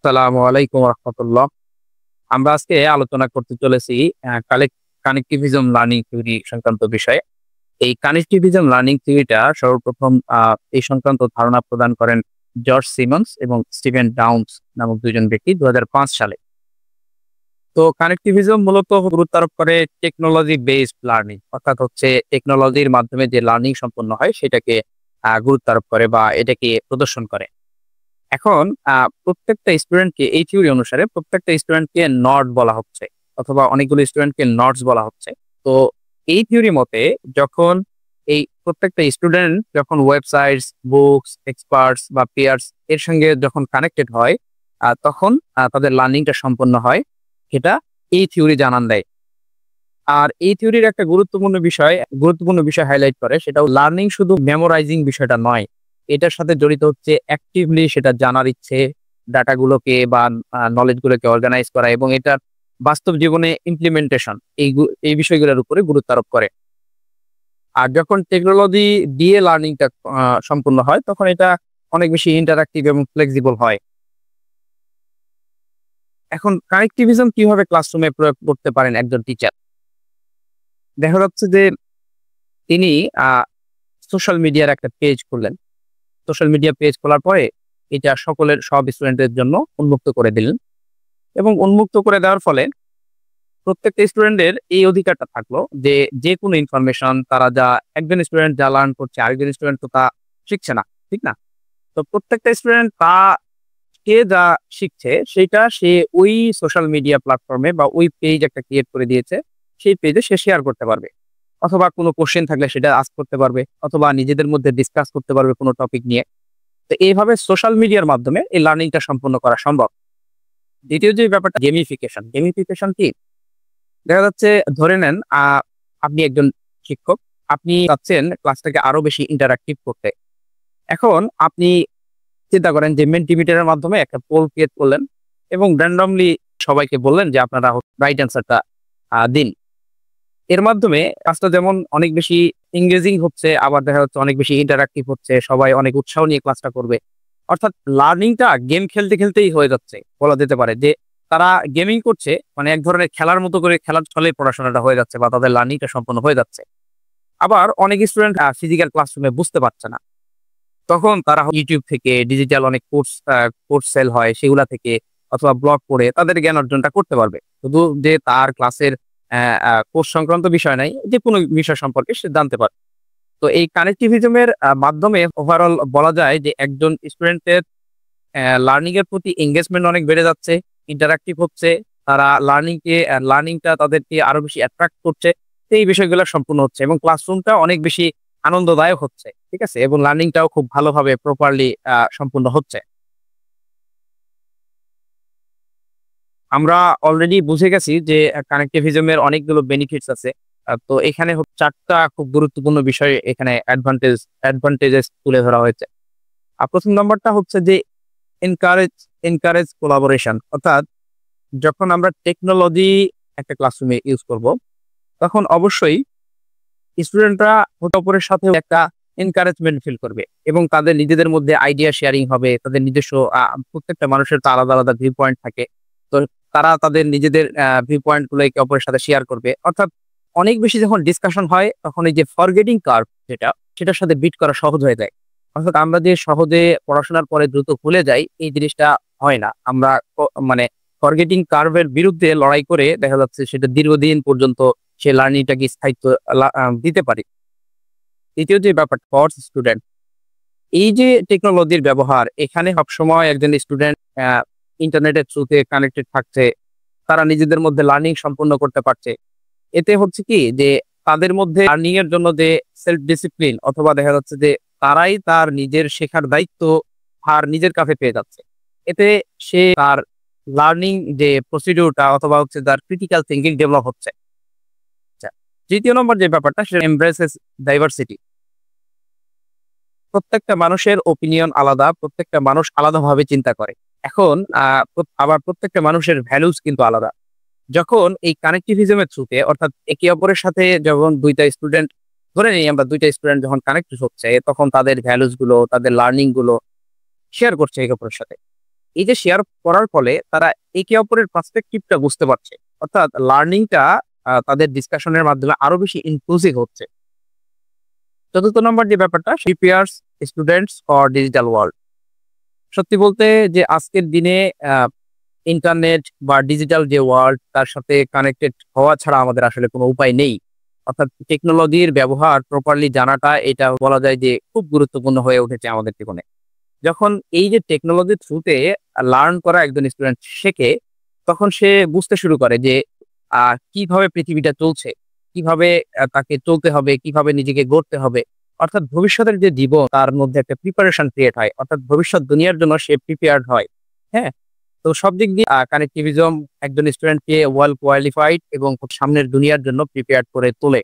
আসসালামু আলাইকুম রহমতুল্লাহ। আমরা আজকে আলোচনা করতে চলেছি কানেক্টিভিজম লার্নিং থিওরি সংক্রান্ত বিষয়ে। এই কানেক্টিভিজম লার্নিং থিওরিটা সর্বপ্রথম এই সংক্রান্ত ধারণা প্রদান করেন জর্জ সিমন্স এবং স্টিভেন ডাউন্স নামক দুইজন ব্যক্তি 2005 সালে। তো কানেক্টিভিজম মূলত গুরুত্ব আরোপ করে টেকনোলজি বেসড লার্নিং, অর্থাৎ হচ্ছে টেকনোলজির মাধ্যমে যে লার্নিং সম্পন্ন হয় সেটাকে গুরুত্ব আরোপ করে বা এটাকে প্রদর্শন করে। এখন প্রত্যেকটা স্টুডেন্টকে এই থিওরি অনুসারে প্রত্যেকটা স্টুডেন্টকে নট বলা হচ্ছে অথবা অনেকগুলো স্টুডেন্টকে নটস বলা হচ্ছে। তো এই থিওরি মতে যখন এই প্রত্যেকটা স্টুডেন্ট যখন ওয়েবসাইটস, বুকস, এক্সপার্টস বা পিয়ার্স এর সঙ্গে যখন কানেক্টেড হয় তখন তাদের লার্নিংটা সম্পন্ন হয়, এটা এই থিওরি জানান দেয়। আর এই থিওরির একটা গুরুত্বপূর্ণ বিষয় হাইলাইট করে, সেটাও লার্নিং শুধু মেমোরাইজিং বিষয়টা নয়, এটার সাথে জড়িত হচ্ছে অ্যাক্টিভলি সেটা জানার ইচ্ছে, ডাটাগুলোকে বা নলেজ গুলোকে অর্গানাইজ করা এবং এটার বাস্তব জীবনে ইমপ্লিমেন্টেশন, এই বিষয়গুলোর উপরে গুরুত্ব আরোপ করে। আর যখন টেকনোলজি দিয়ে লার্নিংটা সম্পূর্ণ হয় তখন এটা অনেক বেশি ইন্টারাক্টিভ এবং ফ্লেক্সিবল হয়। এখন কানেক্টিভিজম কিভাবে ক্লাসরুমে প্রয়োগ করতে পারেন একজন টিচার? দেখা যাচ্ছে যে তিনি সোশ্যাল মিডিয়ার একটা পেজ খুললেন। সোশ্যাল মিডিয়া পেজ খোলার পরে এটা সব স্টুডেন্টদের জন্য উন্মুক্ত করে দিলেন এবং উন্মুক্ত করে দেওয়ার ফলে প্রত্যেকটা স্টুডেন্টের এই অধিকারটা থাকলো যে যে কোনো ইনফরমেশন তারা একজন স্টুডেন্ট যা লার্ন করছে আরেকজন স্টুডেন্ট তো তা শিখছে না, ঠিক না? তো প্রত্যেকটা স্টুডেন্ট কে যা শিখছে সেটা সে ওই সোশ্যাল মিডিয়া প্ল্যাটফর্মে বা ওই পেজ একটা ক্রিয়েট করে দিয়েছে, সেই পেজে সে শেয়ার করতে পারবে, অথবা কোনো কোশ্চেন থাকলে সেটা আস্ক করতে পারবে, অথবা নিজেদের মধ্যে ডিসকাস করতে পারবে কোনো টপিক নিয়ে। তো এইভাবে সোশ্যাল মিডিয়ার মাধ্যমে এই লার্নিংটা সম্পন্ন করা সম্ভব। দ্বিতীয় যে ব্যাপারটা, গেমিফিকেশন। গেমিফিকেশন কি? দেখা যাচ্ছে ধরে নেন আপনি একজন শিক্ষক, আপনি চাচ্ছেন ক্লাসটাকে আরো বেশি ইন্টারাক্টিভ করতে। এখন আপনি চিন্তা করেন যে মেন্টিমিটারের মাধ্যমে একটা পোল ক্রিয়েট করলেন এবং র্যান্ডমলি সবাইকে বললেন যে আপনারা রাইট অ্যান্সারটা দিন। এর মাধ্যমে কাজটা যেমন অনেক বেশি এঙ্গেজিং হচ্ছে, আবার দেখা যাচ্ছে অনেক বেশি ইন্টারাক্টিভ হচ্ছে, সবাই অনেক উৎসাহ নিয়ে ক্লাসটা করবে। অর্থাৎ লার্নিংটা গেম খেলতে খেলতেই হয়ে যাচ্ছে বলা যেতে পারে, যে তারা গেমিং করছে, মানে এক ধরনের খেলার মতো করে খেলার ছলে পড়াশোনাটা হয়ে যাচ্ছে বা তাদের লার্নিংটা সম্পন্ন হয়ে যাচ্ছে। আবার অনেক স্টুডেন্ট ফিজিক্যাল ক্লাসরুমে বুঝতে পারছে না, তখন তারা ইউটিউব থেকে ডিজিটাল অনেক কোর্স সেল হয় সেগুলা থেকে অথবা ব্লগ পড়ে তাদের জ্ঞান অর্জনটা করতে পারবে। শুধু যে তার ক্লাসের কোর্স সংক্রান্ত বিষয় নাই, যে কোনো বিষয় সম্পর্কে সে জানতে পারে। তো এই কানেক্টিভিজমের মাধ্যমে ওভারঅল বলা যায় যে একজন স্টুডেন্টের লার্নিং এর প্রতি এঙ্গেজমেন্ট অনেক বেড়ে যাচ্ছে, ইন্টারাক্টিভ হচ্ছে, তারা লার্নিংটা তাদেরকে আরো বেশি অ্যাট্রাক্ট করছে। তো এই বিষয়গুলো সম্পূর্ণ হচ্ছে এবং ক্লাসরুমটা অনেক বেশি আনন্দদায়ক হচ্ছে, ঠিক আছে, এবং লার্নিংটাও খুব ভালোভাবে প্রপারলি সম্পূর্ণ হচ্ছে। আমরা অলরেডি বুঝে গেছি যে কানেক্টিভিজমের অনেকগুলো বেনিফিটস আছে। তো এখানে চারটা খুব গুরুত্বপূর্ণ বিষয় এখানে অ্যাডভান্টেজেস তুলে ধরা হয়েছে। আর প্রথম নম্বরটা হচ্ছে যে এনকারেজ এনকারেজ কোলাবোরেশন, অর্থাৎ যখন আমরা টেকনোলজি একটা ক্লাসরুমে ইউজ করব তখন অবশ্যই স্টুডেন্টরা অপরের সাথে একটা এনকারেজমেন্ট ফিল করবে এবং তাদের নিজেদের মধ্যে আইডিয়া শেয়ারিং হবে। তাদের নিজস্ব প্রত্যেকটা মানুষের তো আলাদা আলাদা ভিউ পয়েন্ট থাকে, তো তারা তাদের নিজেদের ভিউ পয়েন্ট গুলো একে অপরের সাথে শেয়ার করবে। অর্থাৎ অনেক বেশি যখন ডিসকাশন হয় তখন এই যে ফরগেটিং কার্ভ সেটার সাথে বিট করা সহজ হয়ে যায়। অর্থাৎ আমরা যে সহজে পড়াশোনার পরে দ্রুত ভুলে যাই, এই জিনিসটা হয় না। আমরা মানে ফরগেটিং কার্ভের বিরুদ্ধে লড়াই করে দেখা যাচ্ছে সেটা দীর্ঘদিন পর্যন্ত সে লার্নিংটাকে স্থায়িত্ব দিতে পারি। দ্বিতীয় যে ব্যাপারটা, ফর স্টুডেন্ট, এই যে টেকনোলজির ব্যবহার, এখানে সবসময় একজন স্টুডেন্ট ইন্টারনেটের থ্রুতে কানেক্টেড থাকছে, তারা নিজেদের মধ্যে লার্নিং সম্পূর্ণ করতে পারছে। এতে হচ্ছে কি যে তাদের মধ্যে লার্নিং এর জন্য যে সেলফ ডিসিপ্লিন, অথবা দেখা যাচ্ছে যে তারাই তার নিজের শেখার দায়িত্ব আর নিজের কাছে পেয়ে যাচ্ছে। এতে সে তার লার্নিং যে প্রসিডিউরটা অথবা হচ্ছে তার ক্রিটিক্যাল থিঙ্কিং ডেভেলপ হচ্ছে। আচ্ছা, তৃতীয় নম্বর যে ব্যাপারটা, সেটা এমব্রেসেস ডাইভার্সিটি। প্রত্যেকটা মানুষের ওপিনিয়ন আলাদা, প্রত্যেকটা মানুষ আলাদাভাবে চিন্তা করে। এখন আবার প্রত্যেকটা মানুষের ভ্যালুস কিন্তু আলাদা। যখন এই কানেক্টিভিজমের থ্রুতে, অর্থাৎ একে অপরের সাথে যখন ধরে নিই আমরা দুইটা স্টুডেন্ট যখন কানেক্ট হচ্ছে তখন তাদের ভ্যালুস গুলো, তাদের লার্নিং গুলো শেয়ার করছে একে অপরের সাথে। এই যে শেয়ার করার ফলে তারা একে অপরের পার্সপেক্টিভটা বুঝতে পারছে, অর্থাৎ লার্নিংটা তাদের ডিসকাশনের মাধ্যমে আরো বেশি ইনক্লুসিভ হচ্ছে। চতুর্থ নম্বর যে ব্যাপারটা, prepares students for digital world. সত্যি বলতে যে আজকের দিনে ইন্টারনেট বা ডিজিটাল যে ওয়ার্ল্ড, তার সাথে কানেক্টেড হওয়া ছাড়া আমাদের আসলে কোনো উপায় নেই। অর্থাৎ টেকনোলজির ব্যবহার প্রপারলি জানাটা, এটা বলা যায় যে খুব গুরুত্বপূর্ণ হয়ে উঠেছে আমাদের জীবনে। যখন এই যে টেকনোলজির থ্রুতে লার্ন করা একজন স্টুডেন্ট শেখে, তখন সে বুঝতে শুরু করে যে কিভাবে পৃথিবীটা চলছে, কিভাবে তাকে চলতে হবে, কিভাবে নিজেকে গড়তে হবে। অর্থাৎ ভবিষ্যতের যে জীবন, তার মধ্যে একটা প্রিপারেশন ক্রিয়েট হয়, অর্থাৎ ভবিষ্যৎ দুনিয়ার জন্য সে প্রিপেয়ার্ড হয়। হ্যাঁ, তো সব দিক দিয়ে কানেক্টিভিজম একজন স্টুডেন্টকে ওয়েল কোয়ালিফাইড এবং খুব সামনের দুনিয়ার জন্য প্রিপেয়ার্ড করে তোলে।